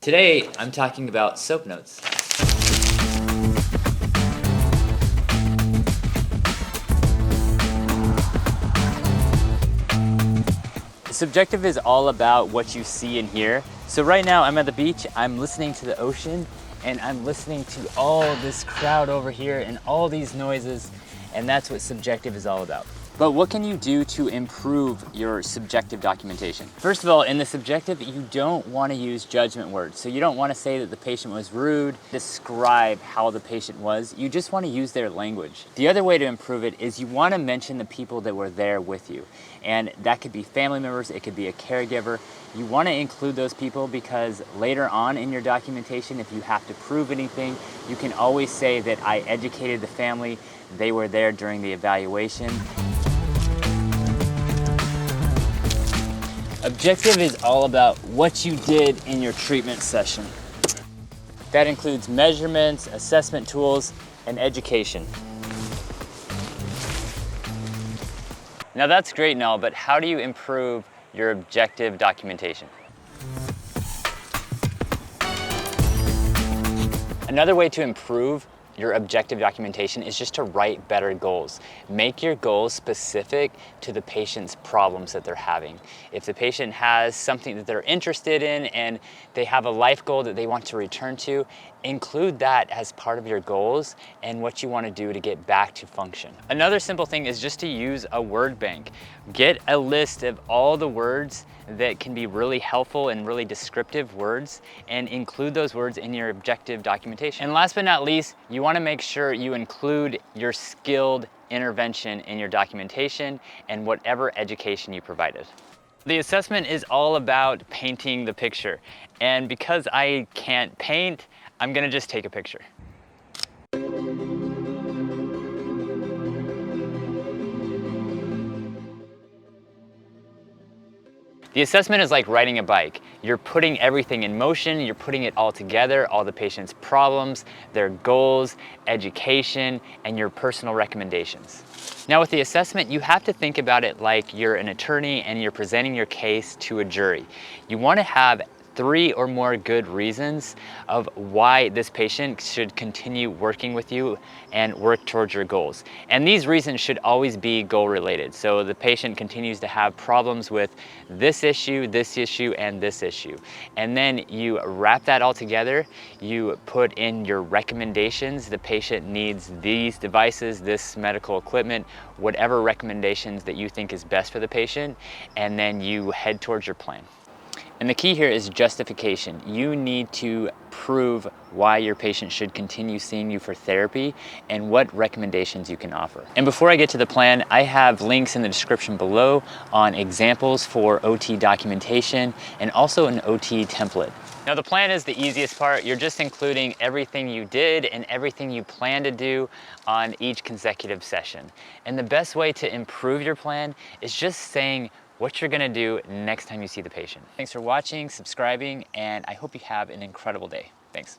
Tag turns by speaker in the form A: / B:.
A: Today, I'm talking about SOAP notes. Subjective is all about what you see and hear. So right now I'm at the beach, I'm listening to the ocean, and I'm listening to all this crowd over here and all these noises, and that's what subjective is all about. But what can you do to improve your subjective documentation? First of all, in the subjective, you don't want to use judgment words. So you don't want to say that the patient was rude, describe how the patient was. You just want to use their language. The other way to improve it is you want to mention the people that were there with you. And that could be family members, it could be a caregiver. You want to include those people because later on in your documentation, if you have to prove anything, you can always say that I educated the family, they were there during the evaluation. Objective is all about what you did in your treatment session. That includes measurements, assessment tools, and education. Now that's great and all, but how do you improve your objective documentation? Another way to improve your objective documentation is just to write better goals. Make your goals specific to the patient's problems that they're having. If the patient has something that they're interested in and they have a life goal that they want to return to, include that as part of your goals and what you want to do to get back to function. Another simple thing is just to use a word bank. Get a list of all the words that can be really helpful and really descriptive words and include those words in your objective documentation. And last but not least, you want to make sure you include your skilled intervention in your documentation and whatever education you provided. The assessment is all about painting the picture. And because I can't paint, I'm gonna just take a picture. The assessment is like riding a bike. You're putting everything in motion, you're putting it all together, all the patient's problems, their goals, education, and your personal recommendations. Now with the assessment, you have to think about it like you're an attorney and you're presenting your case to a jury. You want to have 3 or more good reasons of why this patient should continue working with you and work towards your goals. And these reasons should always be goal related. So the patient continues to have problems with this issue, and this issue. And then you wrap that all together, you put in your recommendations. The patient needs these devices, this medical equipment, whatever recommendations that you think is best for the patient, and then you head towards your plan. And the key here is justification. You need to prove why your patient should continue seeing you for therapy and what recommendations you can offer. And before I get to the plan, I have links in the description below on examples for OT documentation and also an OT template. Now the plan is the easiest part. You're just including everything you did and everything you plan to do on each consecutive session. And the best way to improve your plan is just saying what you're gonna do next time you see the patient. Thanks for watching, subscribing, and I hope you have an incredible day. Thanks.